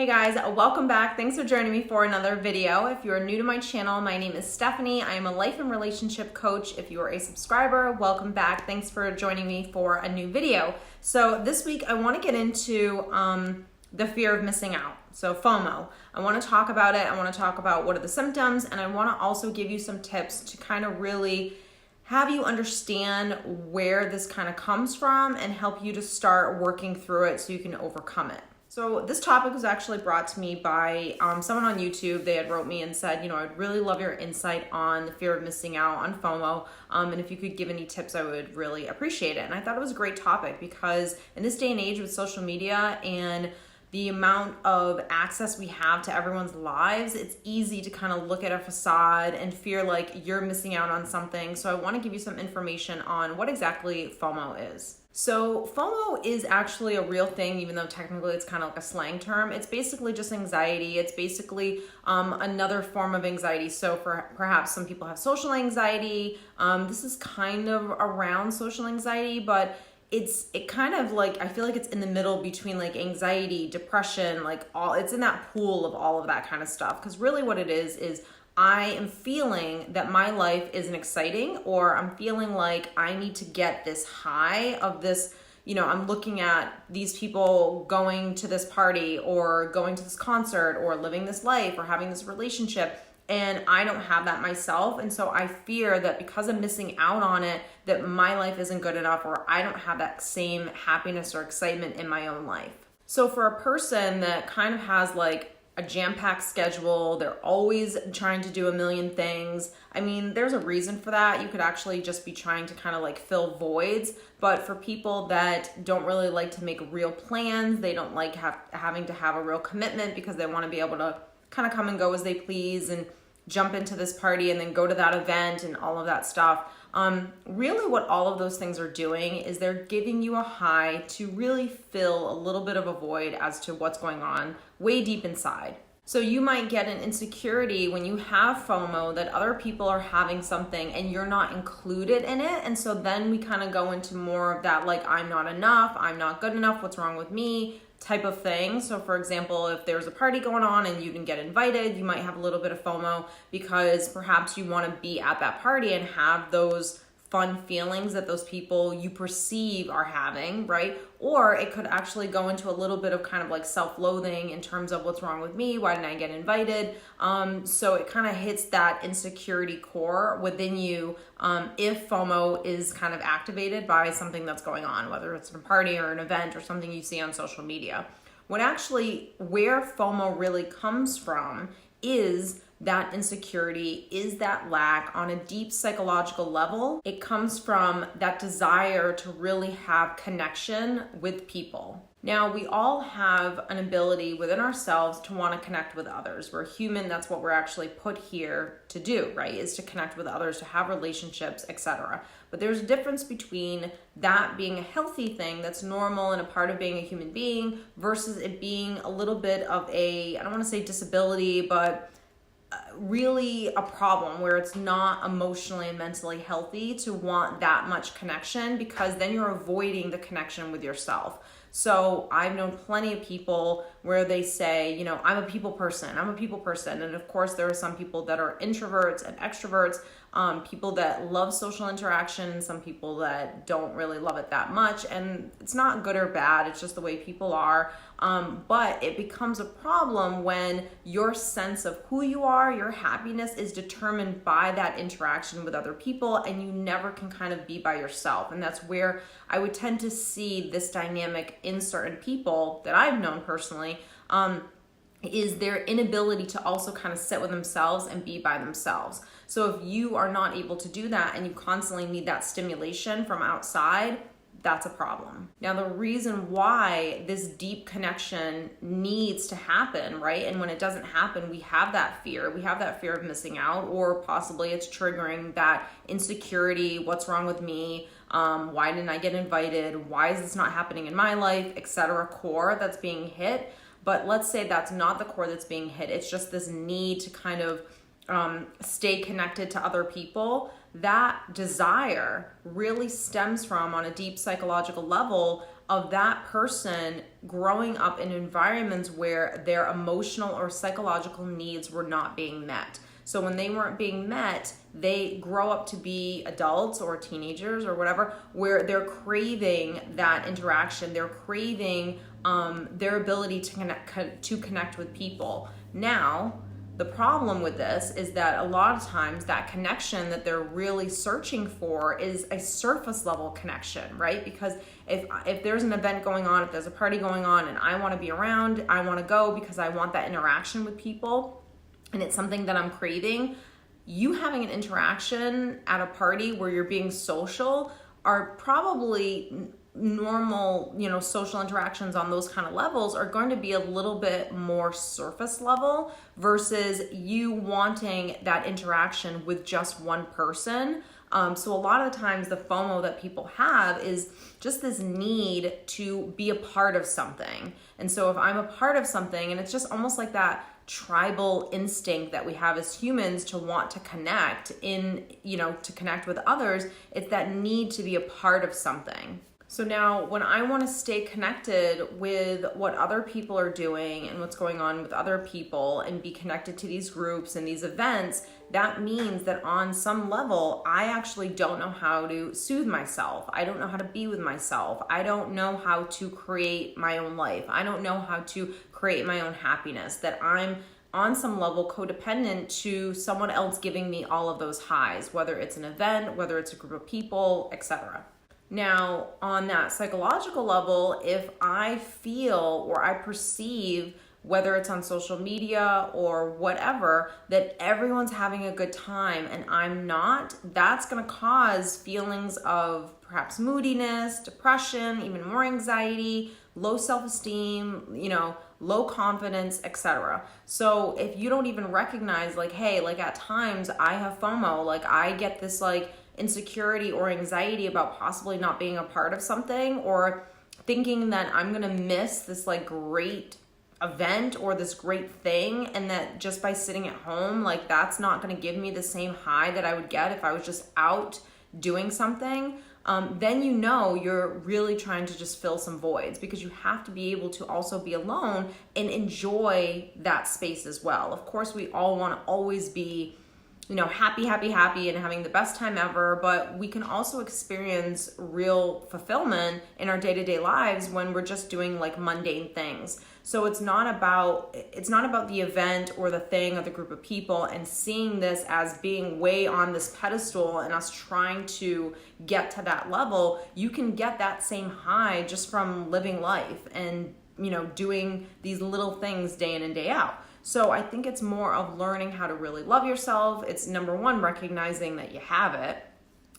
Hey guys, welcome back. Thanks for joining me for another video. If you're new to my channel, my name is Stephanie. I am a life and relationship coach. If you are a subscriber, welcome back. Thanks for joining me for a new video. So this week I want to get into the fear of missing out. So FOMO. I want to talk about it. I want to talk about what are the symptoms, and I want to also give you some tips to kind of really have you understand where this kind of comes from and help you to start working through it so you can overcome it. So this topic was actually brought to me by someone on YouTube. They had wrote me and said, I'd really love your insight on the fear of missing out on FOMO. And if you could give any tips, I would really appreciate it. And I thought it was a great topic because in this day and age with social media and the amount of access we have to everyone's lives, it's easy to kind of look at a facade and fear like you're missing out on something. So I want to give you some information on what exactly FOMO is. So FOMO is actually a real thing, even though technically it's kind of like a slang term. It's basically just anxiety. It's basically another form of anxiety. So for perhaps some people have social anxiety. This is kind of around social anxiety, but it kind of like, I feel like it's in the middle between like anxiety, depression, it's in that pool of all of that kind of stuff. Because really what it is I am feeling that my life isn't exciting, or I'm feeling like I need to get this high of this, I'm looking at these people going to this party or going to this concert or living this life or having this relationship, and I don't have that myself. And so I fear that because I'm missing out on it, that my life isn't good enough, or I don't have that same happiness or excitement in my own life. So for a person that kind of has like a jam-packed schedule, they're always trying to do a million things. I mean, there's a reason for that. You could actually just be trying to kind of like fill voids. But for people that don't really like to make real plans, they don't like having to have a real commitment because they want to be able to kind of come and go as they please and jump into this party and then go to that event and all of that stuff. Really what all of those things are doing is they're giving you a high to really fill a little bit of a void as to what's going on way deep inside. So you might get an insecurity when you have FOMO that other people are having something and you're not included in it. And so then we kind of go into more of that, like, I'm not enough, I'm not good enough, what's wrong with me type of thing. So for example, if there's a party going on and you didn't get invited, you might have a little bit of FOMO because perhaps you want to be at that party and have those fun feelings that those people you perceive are having, right? Or it could actually go into a little bit of kind of like self-loathing in terms of what's wrong with me, why didn't I get invited? So it kind of hits that insecurity core within you if FOMO is kind of activated by something that's going on, whether it's a party or an event or something you see on social media. Where FOMO really comes from is that insecurity, is that lack on a deep psychological level. It comes from that desire to really have connection with people. Now, we all have an ability within ourselves to want to connect with others. We're human, that's what we're actually put here to do, right? Is to connect with others, to have relationships, etc. But there's a difference between that being a healthy thing that's normal and a part of being a human being versus it being a little bit of I don't want to say disability, but really a problem where it's not emotionally and mentally healthy to want that much connection, because then you're avoiding the connection with yourself. So I've known plenty of people where they say, I'm a people person. And of course, there are some people that are introverts and extroverts, people that love social interaction, some people that don't really love it that much. And it's not good or bad. It's just the way people are. But it becomes a problem when your sense of who you are, your happiness is determined by that interaction with other people, and you never can kind of be by yourself. And that's where I would tend to see this dynamic in certain people that I've known personally, is their inability to also kind of sit with themselves and be by themselves. So if you are not able to do that and you constantly need that stimulation from outside, that's a problem. Now, the reason why this deep connection needs to happen, right? And when it doesn't happen, we have that fear. We have that fear of missing out, or possibly it's triggering that insecurity. What's wrong with me? Why didn't I get invited? Why is this not happening in my life, etc. core that's being hit. But let's say that's not the core that's being hit. It's just this need to kind of stay connected to other people. That desire really stems from, on a deep psychological level, of that person growing up in environments where their emotional or psychological needs were not being met. So when they weren't being met, they grow up to be adults or teenagers or whatever, where they're craving that interaction. They're craving their ability to connect with people. Now, the problem with this is that a lot of times that connection that they're really searching for is a surface level connection, right? Because if there's an event going on, if there's a party going on and I want to be around, I want to go because I want that interaction with people, and it's something that I'm craving, you having an interaction at a party where you're being social are probably normal, social interactions on those kind of levels are going to be a little bit more surface level versus you wanting that interaction with just one person. So a lot of the times the FOMO that people have is just this need to be a part of something. And so if I'm a part of something, and it's just almost like that tribal instinct that we have as humans to want to connect to connect with others, it's that need to be a part of something. So now when I want to stay connected with what other people are doing and what's going on with other people and be connected to these groups and these events, that means that on some level, I actually don't know how to soothe myself. I don't know how to be with myself. I don't know how to create my own life. I don't know how to create my own happiness, that I'm on some level codependent to someone else giving me all of those highs, whether it's an event, whether it's a group of people, etc. Now, on that psychological level, if I feel or I perceive, whether it's on social media or whatever, that everyone's having a good time and I'm not, that's going to cause feelings of perhaps moodiness, depression, even more anxiety, low self-esteem, low confidence, etc. So if you don't even recognize hey, at times I have FOMO, I get this insecurity or anxiety about possibly not being a part of something, or thinking that I'm gonna miss this great event or this great thing, and that just by sitting at home, that's not gonna give me the same high that I would get if I was just out doing something, then you're really trying to just fill some voids, because you have to be able to also be alone and enjoy that space as well. Of course, we all want to always be happy and having the best time ever, but we can also experience real fulfillment in our day-to-day lives when we're just doing mundane things. So it's not about the event or the thing or the group of people and seeing this as being way on this pedestal and us trying to get to that level. You can get that same high just from living life and doing these little things day in and day out. So I think it's more of learning how to really love yourself. It's number one, recognizing that you have it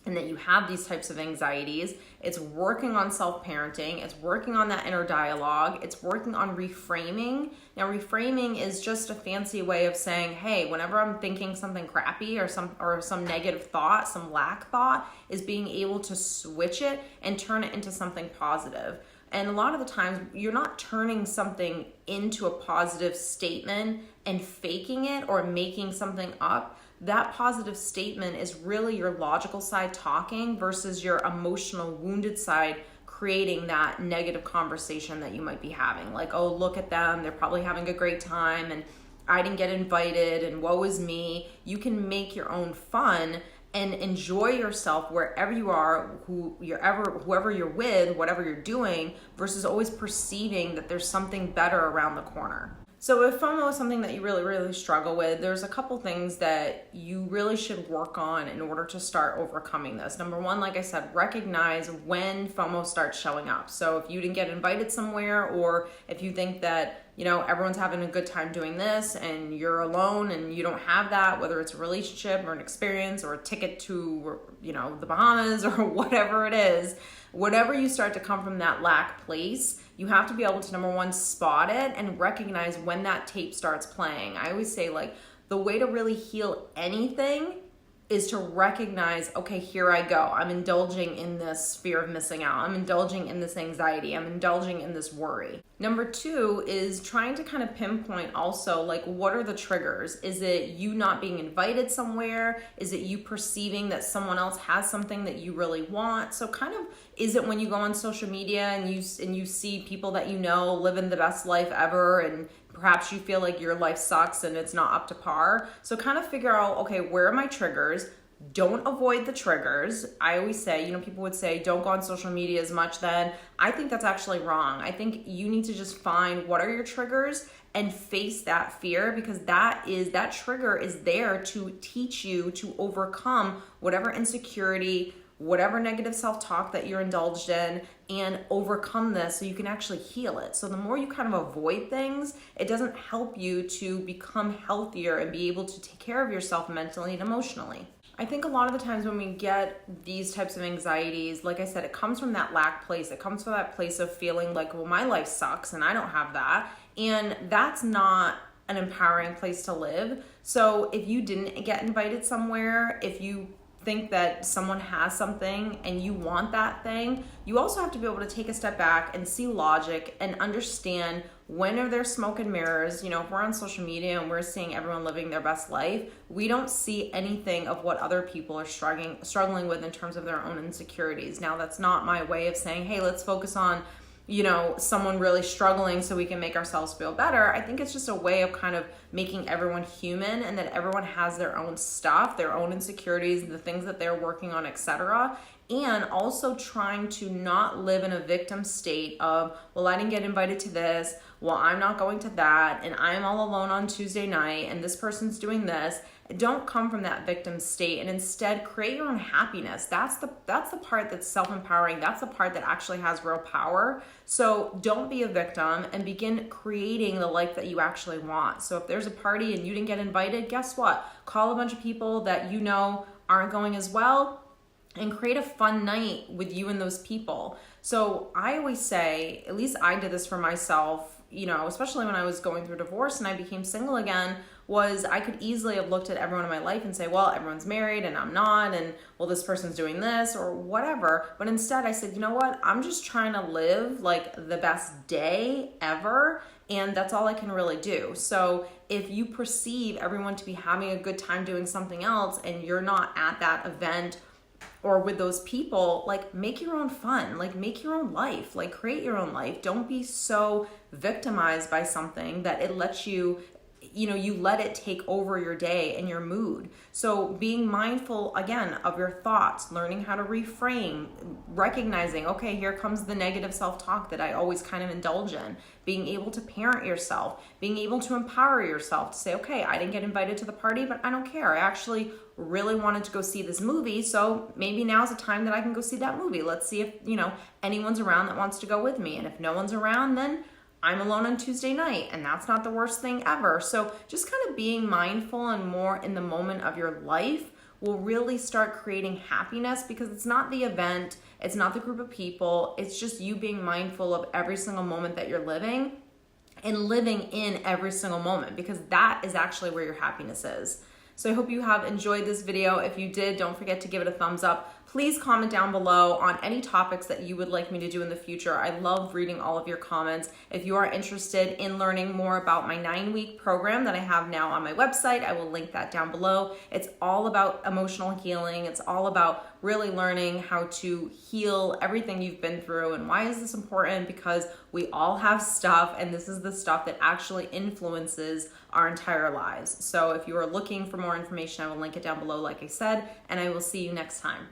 and that you have these types of anxieties. It's working on self-parenting. It's working on that inner dialogue. It's working on reframing. Now, reframing is just a fancy way of saying, hey, whenever I'm thinking something crappy or some negative thought, some lack thought, is being able to switch it and turn it into something positive. And a lot of the times you're not turning something into a positive statement and faking it or making something up. That positive statement is really your logical side talking versus your emotional wounded side creating that negative conversation that you might be having. Oh, look at them, they're probably having a great time and I didn't get invited and woe is me. You can make your own fun and enjoy yourself wherever you are, whoever you're with, whatever you're doing, versus always perceiving that there's something better around the corner. So if FOMO is something that you really, really struggle with, there's a couple things that you really should work on in order to start overcoming this. Number one, like I said, recognize when FOMO starts showing up. So if you didn't get invited somewhere, or if you think that everyone's having a good time doing this and you're alone and you don't have that, whether it's a relationship or an experience or a ticket to, the Bahamas or whatever it is, whatever you start to come from that lack place, you have to be able to, number one, spot it and recognize when that tape starts playing. I always say the way to really heal anything is to recognize, okay, here I go. I'm indulging in this fear of missing out. I'm indulging in this anxiety. I'm indulging in this worry. Number 2 is trying to kind of pinpoint also, like, what are the triggers? Is it you not being invited somewhere? Is it you perceiving that someone else has something that you really want? So kind of, is it when you go on social media and you see people that you know living the best life ever, and perhaps you feel like your life sucks and it's not up to par? So kind of figure out, okay, where are my triggers? Don't avoid the triggers. I always say, people would say, don't go on social media as much then. I think that's actually wrong. I think you need to just find what are your triggers and face that fear, because that trigger is there to teach you to overcome whatever insecurity, whatever negative self-talk that you're indulged in, and overcome this so you can actually heal it. So the more you kind of avoid things, it doesn't help you to become healthier and be able to take care of yourself mentally and emotionally. I think a lot of the times when we get these types of anxieties, like I said, it comes from that lack place. It comes from that place of feeling like, well, my life sucks and I don't have that. And that's not an empowering place to live. So if you didn't get invited somewhere, if you think that someone has something and you want that thing, you also have to be able to take a step back and see logic and understand when are there smoke and mirrors. If we're on social media and we're seeing everyone living their best life, we don't see anything of what other people are struggling with in terms of their own insecurities. Now, that's not my way of saying, hey, let's focus on someone really struggling so we can make ourselves feel better. I think it's just a way of kind of making everyone human, and that everyone has their own stuff, their own insecurities, the things that they're working on, etc. And also trying to not live in a victim state of, well, I didn't get invited to this, well, I'm not going to that, and I'm all alone on Tuesday night, and this person's doing this. Don't come from that victim state, and instead create your own happiness. That's the part that's self-empowering. That's the part that actually has real power. So don't be a victim and begin creating the life that you actually want. So if there's a party and you didn't get invited, guess what? Call a bunch of people that you know aren't going as well and create a fun night with you and those people. So I always say, at least I did this for myself, especially when I was going through divorce and I became single again, was I could easily have looked at everyone in my life and say, well, everyone's married and I'm not, and well, this person's doing this or whatever. But instead I said, you know what? I'm just trying to live like the best day ever, and that's all I can really do. So if you perceive everyone to be having a good time doing something else and you're not at that event or with those people, like, make your own fun, like, make your own life, like, create your own life. Don't be so victimized by something that it lets you let it take over your day and your mood. So being mindful, again, of your thoughts, learning how to reframe, recognizing, okay, here comes the negative self-talk that I always kind of indulge in, being able to parent yourself, being able to empower yourself to say, okay, I didn't get invited to the party, but I don't care. I actually really wanted to go see this movie, so maybe now's the time that I can go see that movie. Let's see if, anyone's around that wants to go with me. And if no one's around, then I'm alone on Tuesday night, and that's not the worst thing ever. So just kind of being mindful and more in the moment of your life will really start creating happiness, because it's not the event, it's not the group of people, it's just you being mindful of every single moment that you're living and living in every single moment, because that is actually where your happiness is. So I hope you have enjoyed this video. If you did, don't forget to give it a thumbs up. Please comment down below on any topics that you would like me to do in the future. I love reading all of your comments. If you are interested in learning more about my 9-week program that I have now on my website, I will link that down below. It's all about emotional healing. It's all about really learning how to heal everything you've been through. And why is this important? Because we all have stuff, and this is the stuff that actually influences our entire lives. So if you are looking for more information, I will link it down below, like I said, and I will see you next time.